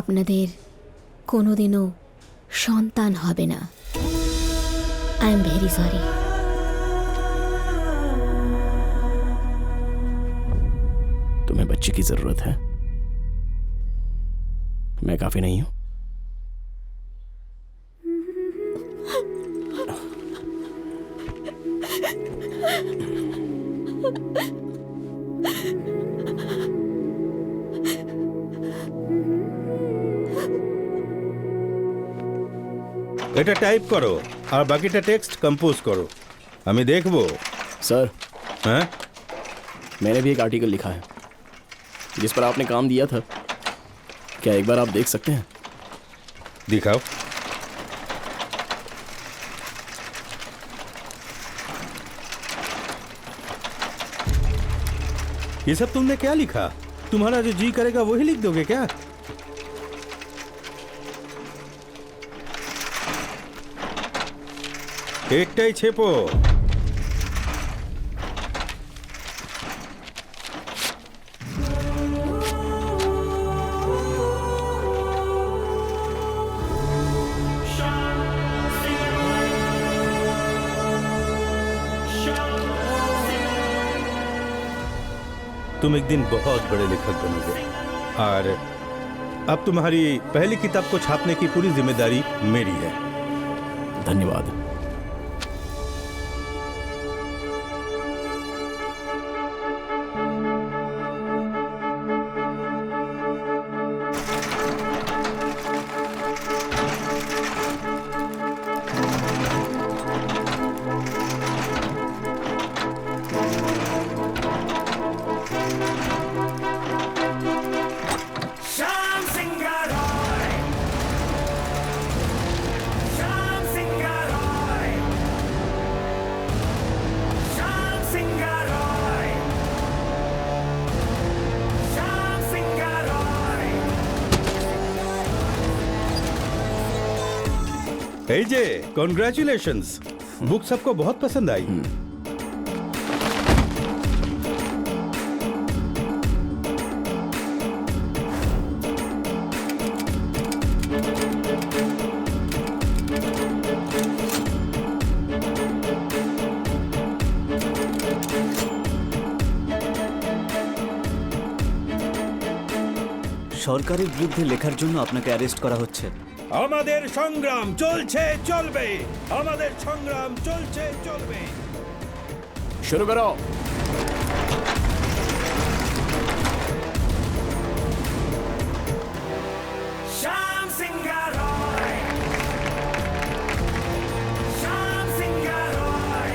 আপনাদের কোনোদিনও সন্তান হবে না। I am very sorry. तुम्हें बच्चे की जरूरत है, मैं काफी नहीं हूं। এটা টাইপ করো আর বাকিটা টেক্সট কম্পোজ করো, আমি দেখবো। सर, হ্যাঁ, मैंने भी एक आर्टिकल लिखा है जिस पर आपने काम दिया था। क्या एक बार आप देख सकते हैं? दिखाओ। ये सब तुमने क्या लिखा? तुम्हारा जो जी करेगा वही लिख दोगे क्या? एकटाई छेपो। तुम एक दिन बहुत बड़े लेखक बनोगे और अब तुम्हारी पहली किताब को छापने की पूरी जिम्मेदारी मेरी है। धन्यवाद। हे जे, कॉन्ग्रेचुलेशंस, बुक सबको बहुत पसंद आई। সরকারের বিরুদ্ধে লেখার জন্য আপনাকে অ্যারেস্ট করা হচ্ছে। আমাদের সংগ্রাম চলছে চলবে, আমাদের সংগ্রাম চলছে চলবে। शुरू करो। श्याम सिंह रॉय, श्याम सिंह रॉय,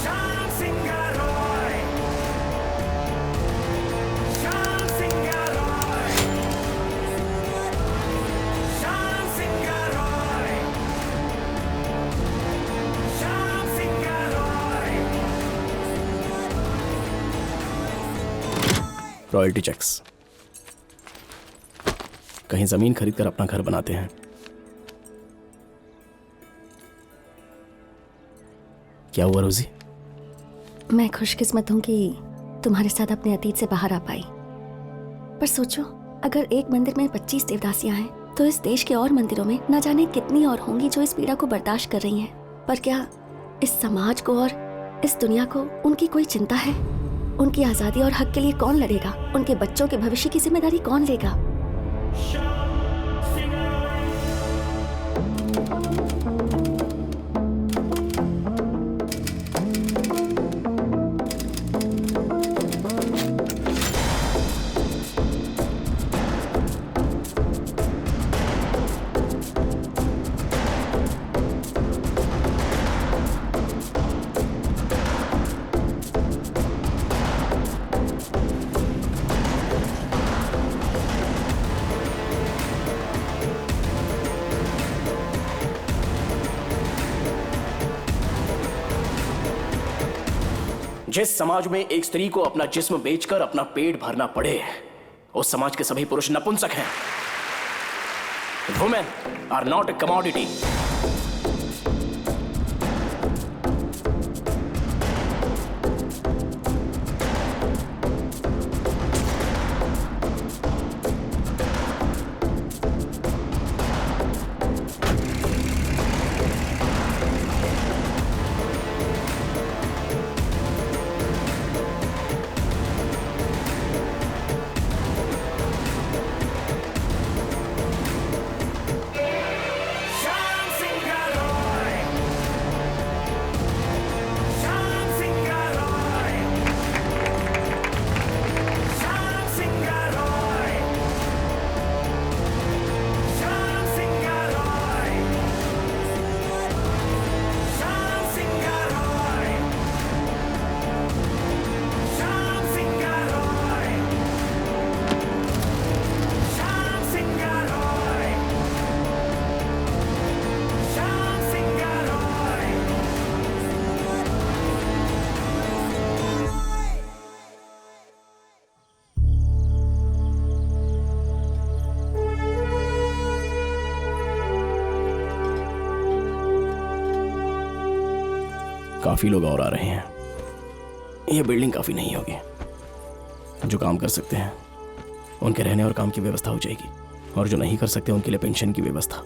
श्याम सिंह रॉय, श्याम सिंह रॉय, श्याम सिंह रॉय, श्याम सिंह रॉय। Royalty cheques. कहीं जमीन खरीद कर अपना घर बनाते हैं। क्या हुआ रोजी? मैं खुशकिस्मत हूँ कि तुम्हारे साथ अपने अतीत से बाहर आ पाई। पर सोचो, अगर एक मंदिर में 25 देवदासियां हैं, तो इस देश के और मंदिरों में न जाने कितनी और होंगी जो इस पीड़ा को बर्दाश्त कर रही हैं। पर क्या इस समाज को और इस दुनिया को उनकी कोई चिंता है? उनकी आज़ादी और हक के लिए कौन लड़ेगा? उनके बच्चों के भविष्य की जिम्मेदारी कौन लेगा? जिस समाज में एक स्त्री को अपना जिस्म बेचकर अपना पेट भरना पड़े, उस समाज के सभी पुरुष नपुंसक हैं। Women are not a commodity. काफी लोग और आ रहे हैं। यह बिल्डिंग काफी नहीं होगी। जो काम कर सकते हैं उनके रहने और काम की व्यवस्था हो जाएगी, और जो नहीं कर सकते उनके लिए पेंशन की व्यवस्था।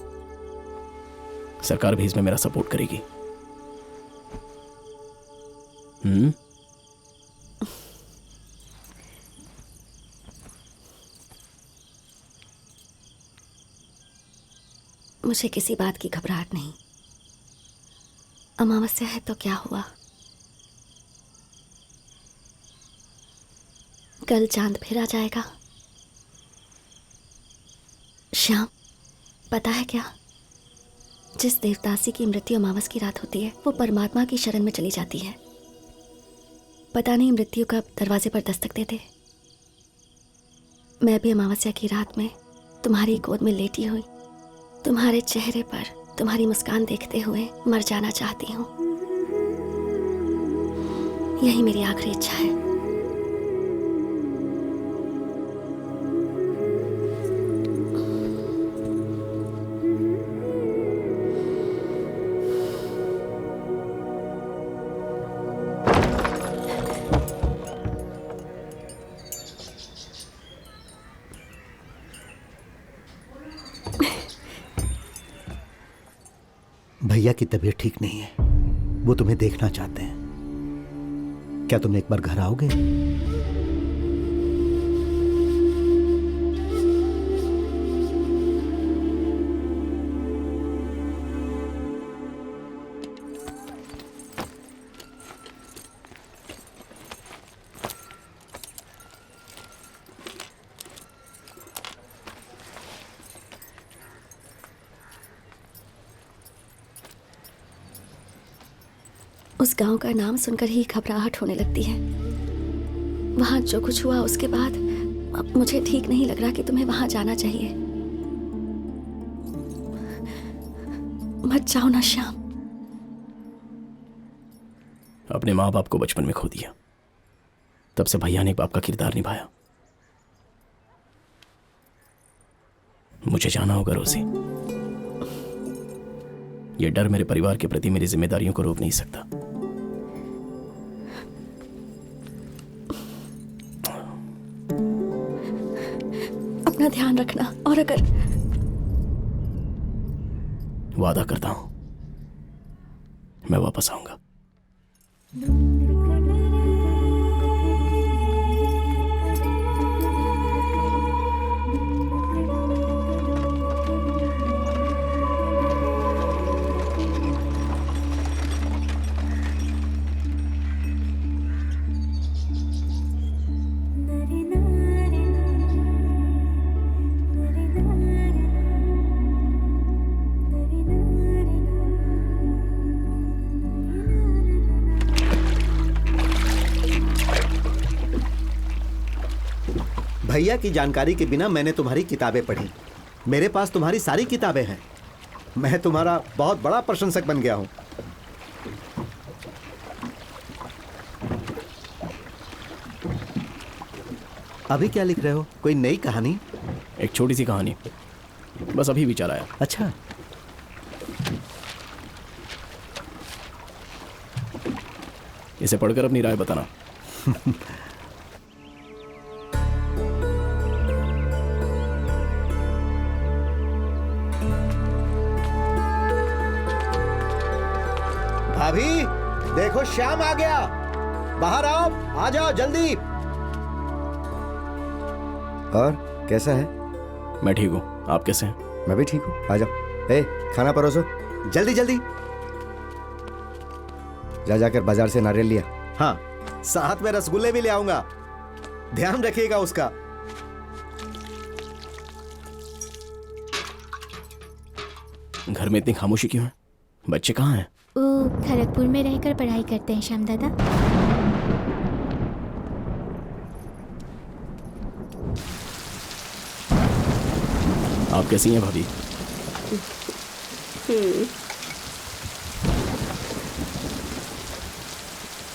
सरकार भी इसमें मेरा सपोर्ट करेगी। मुझे किसी बात की घबराहट नहीं। अमावस्या है तो क्या हुआ, कल चांद फिर आ जाएगा। श्याम, पता है क्या, जिस देवदासी की मृत्यु अमावस की रात होती है वो परमात्मा की शरण में चली जाती है। पता नहीं मृत्यु कब दरवाजे पर दस्तक दे दे। मैं भी अमावस्या की रात में तुम्हारी गोद में लेटी हुई तुम्हारे चेहरे पर तुम्हारी मुस्कान देखते हुए मर जाना चाहती हूँ। यही मेरी आखिरी इच्छा है। भैया की तबीयत ठीक नहीं है, वो तुम्हें देखना चाहते हैं। क्या तुम एक बार घर आओगे? उस गांव का नाम सुनकर ही घबराहट होने लगती है। वहां जो कुछ हुआ उसके बाद अब मुझे ठीक नहीं लग रहा कि तुम्हें वहां जाना चाहिए। मत जाओ ना श्याम। अपने माँ बाप को बचपन में खो दिया, तब से भैया ने एक बाप का किरदार निभाया। मुझे जाना होगा रोजी। यह डर मेरे परिवार के प्रति मेरी जिम्मेदारियों को रोक नहीं सकता। अपना ध्यान रखना, और अगर वादा करता हूं मैं वापस आऊंगा। भैया की जानकारी के बिना मैंने तुम्हारी किताबें पढ़ी। मेरे पास तुम्हारी सारी किताबें हैं। मैं तुम्हारा बहुत बड़ा प्रशंसक बन गया हूं। अभी क्या लिख रहे हो? कोई नई कहानी? एक छोटी सी कहानी, बस अभी विचार आया। अच्छा, इसे पढ़कर अपनी राय बताना। भाभी देखो, श्याम आ गया। बाहर आओ, आ जाओ जल्दी। और कैसा है? मैं ठीक हूं, आप कैसे हैं? मैं भी ठीक हूँ, आ जाओ। ए, खाना परोसो। जल्दी जल्दी। जाकर बाजार से नारियल लिया। हाँ, साथ में रसगुल्ले भी ले आऊंगा। ध्यान रखिएगा उसका। घर में इतनी खामोशी क्यों है? बच्चे कहाँ हैं? वो खड़गपुर में रहकर पढ़ाई करते हैं श्याम दादा। आप कैसी हैं भाभी?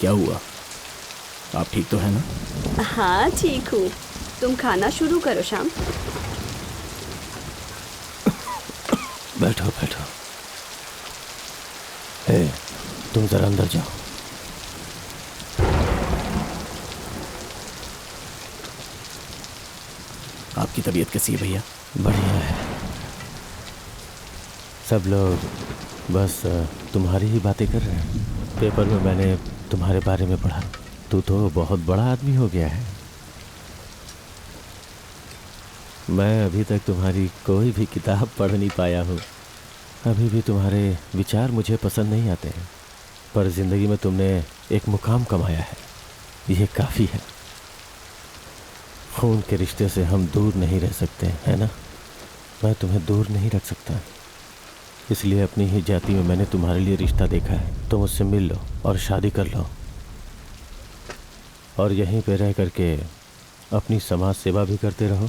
क्या हुआ? आप ठीक तो है ना? हाँ ठीक हूँ। तुम खाना शुरू करो श्याम। बैठो बैठो। ए, तुम जरा अंदर जाओ। आपकी तबीयत कैसी है भैया? बढ़िया है। सब लोग बस तुम्हारी ही बातें कर रहे हैं। पेपर में मैंने तुम्हारे बारे में पढ़ा। तू तो बहुत बड़ा आदमी हो गया है। मैं अभी तक तुम्हारी कोई भी किताब पढ़ नहीं पाया हूँ। अभी भी तुम्हारे विचार मुझे पसंद नहीं आते हैं, पर ज़िंदगी में तुमने एक मुकाम कमाया है, ये काफ़ी है। खून के रिश्ते से हम दूर नहीं रह सकते, है ना? मैं तुम्हें दूर नहीं रख सकता, इसलिए अपनी ही जाति में मैंने तुम्हारे लिए रिश्ता देखा है। तुम उससे मिल लो और शादी कर लो, और यहीं पे रह करके अपनी समाज सेवा भी करते रहो।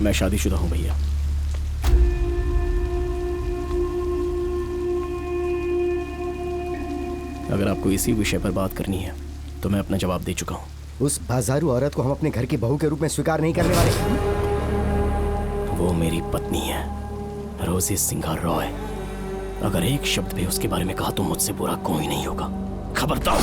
मैं शादीशुदा हूं भैया। अगर आपको इसी विषय पर बात करनी है तो मैं अपना जवाब दे चुका हूं। उस बाजारू औरत को हम अपने घर की बहू के रूप में स्वीकार नहीं करने वाले। वो मेरी पत्नी है, रोजी सिंघा रॉय। अगर एक शब्द भी उसके बारे में कहा तो मुझसे बुरा कोई नहीं होगा। खबरदार।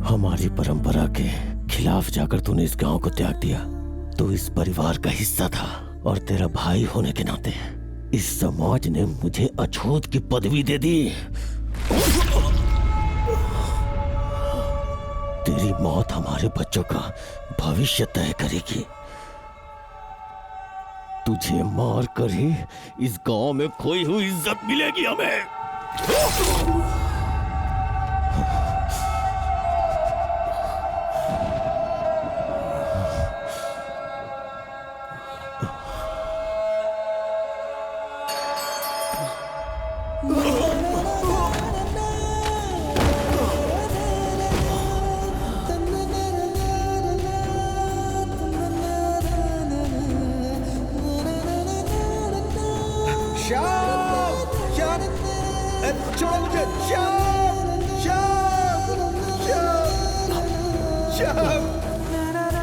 हमारी परंपरा के खिलाफ जाकर तूने इस गांव को त्याग दिया। तू इस परिवार का हिस्सा था और तेरा भाई होने के नाते इस समाज ने मुझे अछूत की पदवी दे दी। तेरी मौत हमारे बच्चों का भविष्य तय करेगी। तुझे मार कर ही इस गांव में खोई हुई इज्जत मिलेगी हमें।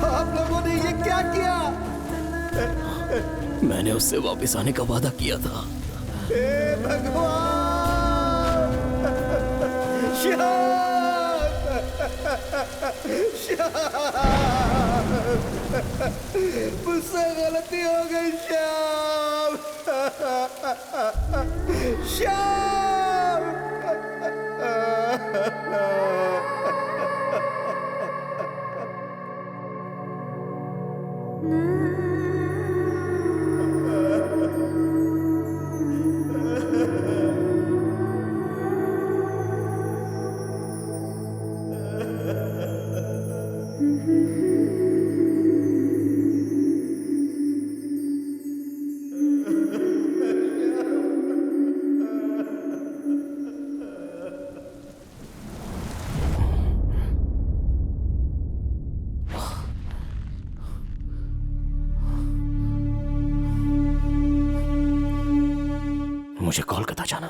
आप लोगों ने ये क्या किया? मैंने उससे वापस आने का वादा किया था। हे भगवान! मुझसे गलती हो गई श्याम। श्याम! मुझे कोलकाता जाना।